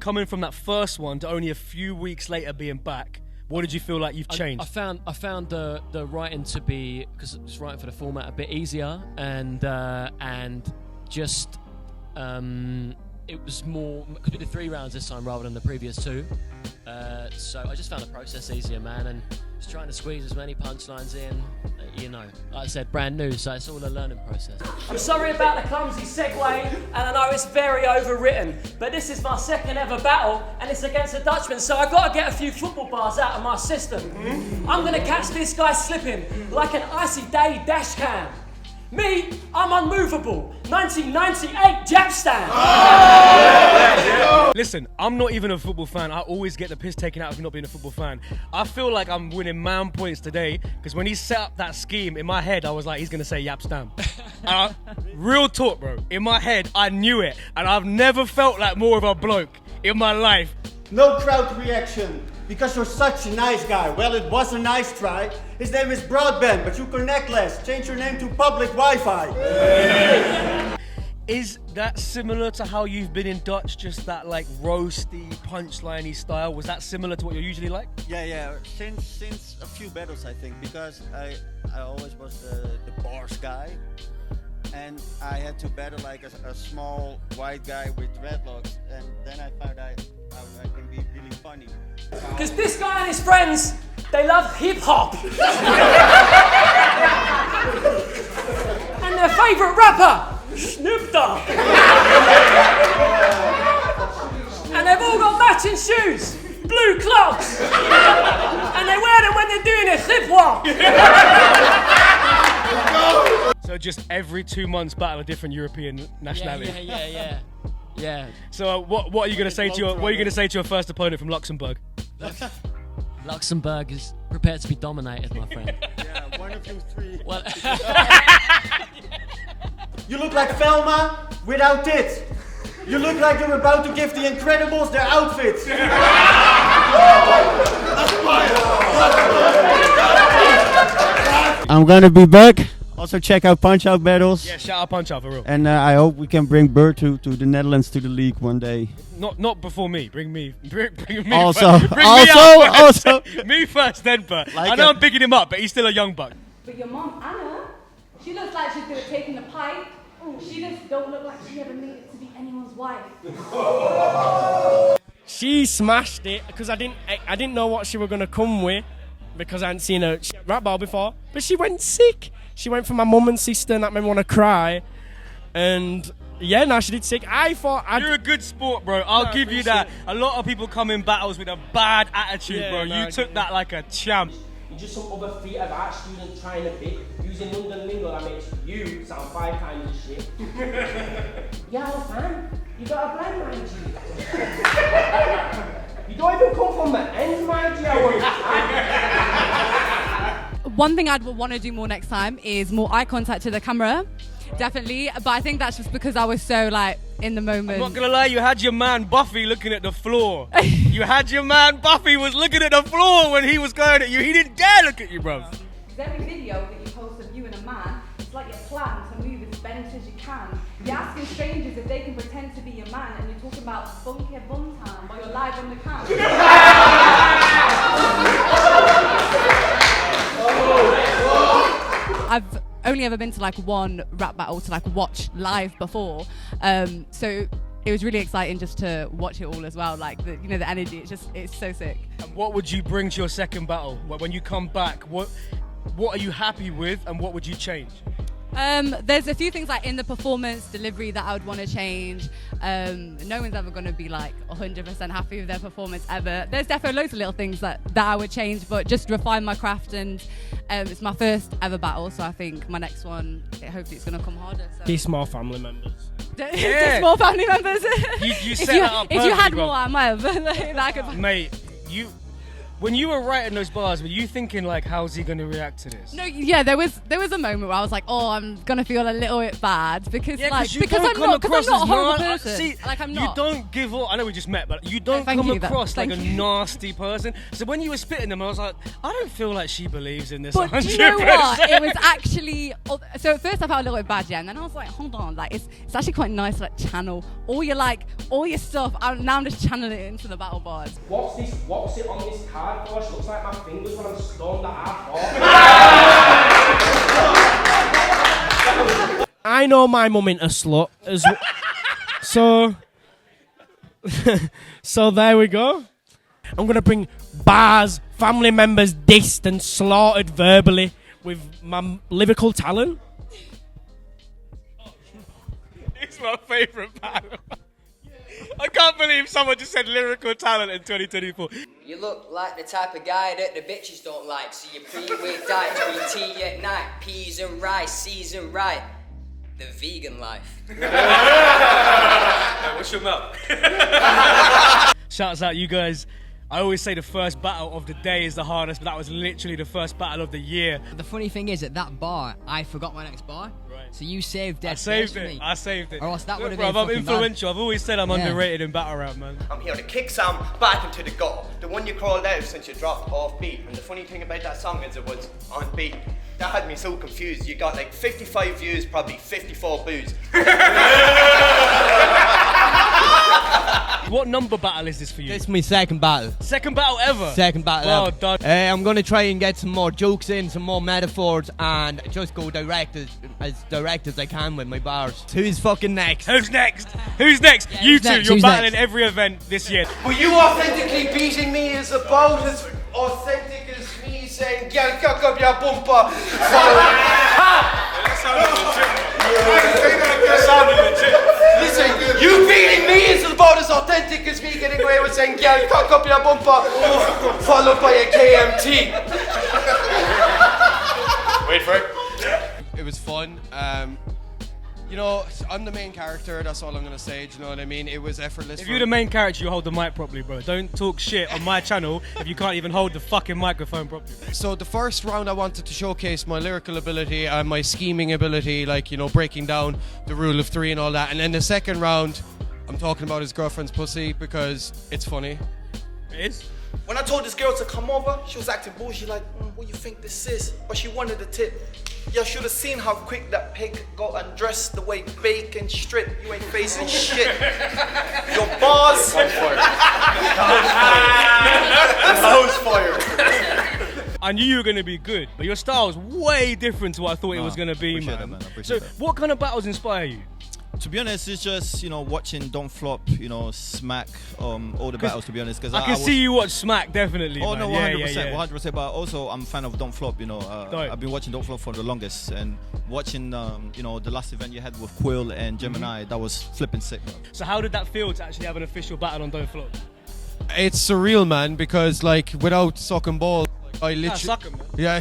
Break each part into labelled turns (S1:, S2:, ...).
S1: coming from that first one to only a few weeks later being back, what did you feel like you've changed?
S2: I found the writing to be, because it's writing for the format, a bit easier, and just it was more, because we did 3 rounds this time rather than the previous 2. So I just found the process easier, man, and just trying to squeeze as many punchlines in. Like I said, brand new, so it's all a learning process.
S3: I'm sorry about the clumsy segue, and I know it's very overwritten, but this is my second ever battle, and it's against a Dutchman, so I've got to get a few football bars out of my system. I'm going to catch this guy slipping like an icy day dash cam. Me, I'm unmovable. 1998 jab stand.
S1: Listen, I'm not even a football fan. I always get the piss taken out of me not being a football fan. I feel like I'm winning man points today because when he set up that scheme, in my head, I was like, he's going to say Yapstam. Real talk, bro. In my head, I knew it. And I've never felt like more of a bloke in my life.
S4: No crowd reaction. Because you're such a nice guy. Well, it was a nice try. His name is Broadband, but you connect less. Change your name to Public Wi-Fi.
S1: Is that similar to how you've been in Dutch? Just that like roasty, punchliney style? Was that similar to what you're usually like?
S4: Yeah. Since a few battles, I think. Because I always was the bars guy. And I had to battle like a small white guy with dreadlocks. And then I found out how I can be really funny.
S3: Because this guy and his friends, they love hip-hop. And their favourite rapper, Snoop Dogg. And they've all got matching shoes, blue clogs. And they wear them when they're doing a hip walk.
S1: So just every 2 months battle a different European nationality.
S2: Yeah.
S1: So what are you going to say to your first opponent from Luxembourg?
S2: Luxembourg is prepared to be dominated, my friend.
S4: Yeah, 1 of you 3.
S2: Well,
S4: You look like Velma without tits. You look like you're about to give the Incredibles their outfits. I'm gonna be back. Also check out Punch Out battles.
S1: Yeah, shout out Punch Out for real.
S4: And I hope we can bring Bert to the Netherlands to the league one day.
S1: Not before me. Bring me. Bring me
S4: Also,
S1: first. Bring me out first.
S4: also.
S1: Me first, then Bert.
S4: Like
S1: I know I'm bigging him up, but he's still a young buck.
S5: But your mom, Anna, she looks like she's good at taking the pipe. She just don't look like she ever made it to be anyone's wife.
S6: She smashed it because I didn't know what she were gonna come with because I hadn't seen a rap battle before. But she went sick. She went for my mum and sister, and that made me want to cry. And yeah, now she did sick.
S1: You're a good sport, bro. I'll give you that. A lot of people come in battles with a bad attitude, bro. You took that like a champ.
S7: You're just some other theatre of art student trying to pick, using London lingo that makes you sound 5 times as shit. Yeah, fam, you got a blind mind, you. You don't even come from the end, mind you.
S5: One thing I'd want to do more next time is more eye contact to the camera. Definitely, but I think that's just because I was so like in the moment.
S1: I'm not gonna lie, you had your man Buffy looking at the floor. You had your man Buffy was looking at the floor when he was going at you. He didn't dare look at you, bro.
S5: Every video that you post of you and a man, it's like your plan to move as bent as you can. You're asking strangers if they can pretend to be your man, and you're talking about funky bum time while you're live on the cam. I've only ever been to like one rap battle to like watch live before, so it was really exciting just to watch it all as well. Like the energy, it's so sick.
S1: And what would you bring to your second battle? When you come back, what are you happy with, and what would you change?
S5: There's a few things like in the performance delivery that I would want to change. No one's ever going to be like 100% happy with their performance ever. There's definitely loads of little things that I would change, but just refine my craft. And it's my first ever battle, so I think my next one, hopefully it's going to come harder. So.
S6: These small family members.
S5: The small family members.
S1: You set that up perfectly,
S5: if you had
S1: bro.
S5: more, I might have. Like,
S1: Mate, When you were writing those bars, were you thinking like, how's he gonna react to this?
S5: No, yeah, there was a moment where I was like, oh, I'm gonna feel a little bit bad because
S1: Yeah,
S5: like
S1: you
S5: because
S1: don't
S5: I'm
S1: come
S5: not
S1: across
S5: a
S1: as
S5: horrible
S1: nar-
S5: person.
S1: See,
S5: like I'm not.
S1: You don't give up. I know we just met, but you don't
S5: thank
S1: come
S5: you,
S1: across like a
S5: thank you.
S1: nasty person. So when you were spitting them, I was like, I don't feel like she believes in this.
S5: But
S1: 100%.
S5: do you know what? It was actually so at first I felt a little bit bad, yeah, and then I was like, hold on, like it's actually quite nice to like channel all your stuff. Now I'm just channeling it into the battle bars.
S7: What's this? What's it on this card for? It looks like my fingers when I'm stoned at half off.
S6: I know my mum ain't a slut, so so there we go. I'm gonna bring bars, family members dissed and slaughtered verbally with my lyrical talent.
S1: It's my favourite battle. I can't believe someone just said lyrical talent in 2024.
S8: You look like the type of guy that the bitches don't like, so you pre-weigh diet, green tea at night, peas and rice, seasoned right. The vegan life.
S1: What's your mouth? Shouts out you guys. I always say the first battle of the day is the hardest, but that was literally the first battle of the year.
S8: The funny thing is, at that bar, I forgot my next bar.
S1: Right.
S8: So you saved dead
S1: I saved
S8: space for
S1: it.
S8: me.
S1: I saved it.
S8: Or else that
S1: Look,
S8: would've
S1: bruv,
S8: been
S1: I'm
S8: fucking
S1: influential. I've always said I'm
S8: Yeah.
S1: underrated in battle rap, man.
S9: I'm here to kick some back into the gutter. The one you called out since you dropped off beat. And the funny thing about that song is it was on beat. That had me so confused. You got like 55 views, probably 54 boos.
S1: What number battle is this for you?
S10: This is my second battle.
S1: Second battle ever?
S10: Second battle
S1: Well
S10: ever.
S1: done.
S10: I'm going to try and get some more jokes in, some more metaphors, and just go direct as I can with my bars. Who's fucking next?
S1: Who's next? Who's next? You
S8: who's
S1: two,
S8: next?
S1: you're
S8: Who's
S1: battling
S8: next?
S1: every event this year.
S9: Were you authentically beating me is about as authentic as me saying, "Girl, cock up your bumper." Listen, you beating me is about as authentic as me getting away with saying, "Girl, cock up your bumper," followed by a KMT. Wait for it.
S11: It was fun. You know, I'm the main character, that's all I'm going to say, do you know what I mean? It was effortless.
S1: If you're the main character, you hold the mic properly, bro. Don't talk shit on my channel if you can't even hold the fucking microphone properly.
S11: So the first round I wanted to showcase my lyrical ability and my scheming ability, like, you know, breaking down the rule of three and all that. And then the second round, I'm talking about his girlfriend's pussy because it's funny.
S1: It is?
S9: When I told this girl to come over, she was acting bullshit like, what you think this is? But she wanted a tip. You should have seen how quick that pig got undressed, the way bacon stripped. You ain't facing shit. Your bars. House fire.
S1: I knew you were going to be good, but your style is way different to what I thought it was going to be,
S12: appreciate
S1: man.
S12: that, man. I
S1: So,
S12: appreciate that.
S1: what kind of battles inspire you?
S12: To be honest, it's just, you know, watching Don't Flop, you know, Smack, all the battles, to be honest. Because
S1: I can see you watch Smack, definitely.
S12: Oh,
S1: man.
S12: no,
S1: Yeah,
S12: 100%,
S1: yeah, yeah.
S12: 100%. But also, I'm a fan of Don't Flop, you know. I've been watching Don't Flop for the longest. And watching, you know, the last event you had with Quill and Gemini, that was flipping sick, man.
S1: So how did that feel to actually have an official battle on Don't Flop?
S11: It's surreal, man, because, like, without sucking balls, like, I literally...
S1: suck 'em, man.
S11: Yeah.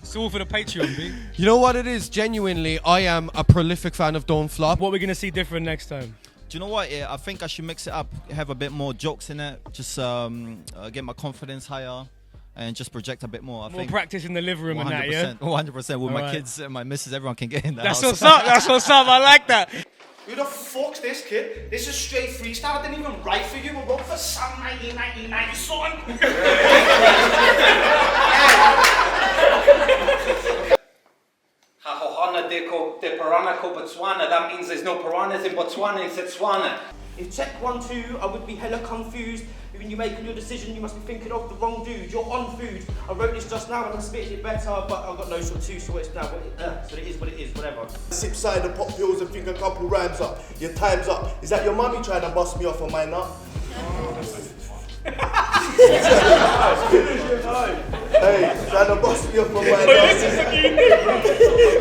S1: It's all for the Patreon, B.
S11: You know what it is? Genuinely, I am a prolific fan of Don't Flop.
S1: What are we going to see different next time?
S12: Do you know what? Yeah, I think I should mix it up, have a bit more jokes in it, just get my confidence higher, and just project a bit more. I
S1: More
S12: think
S1: practice in the living room and that, yeah?
S12: 100%. With my
S1: Alright.
S12: kids and my missus, everyone can get in there.
S1: That's what's up, that's what's up, I like that.
S9: Who the fuck's this kid? This is straight freestyle. I didn't even write for you. I wrote for some 1999 son. Hahohana de Piranha ko Botswana. That means there's no piranhas in Botswana, it's Botswana.
S7: If check 1, 2, I would be hella confused. When you're making your decision, you must be thinking of the wrong dude. You're on food. I wrote this just now and I spitted it better, but I've got no sort of two, so it's now. So it is what it is, whatever.
S13: Sip cider, pop pills and think a couple rhymes up. Your time's up. Is that your mummy trying to bust me off on my nut? Hey, trying to bust me off on my nut.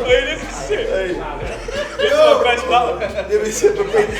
S1: This is sick.
S13: Hey, yo, let me sip a baby.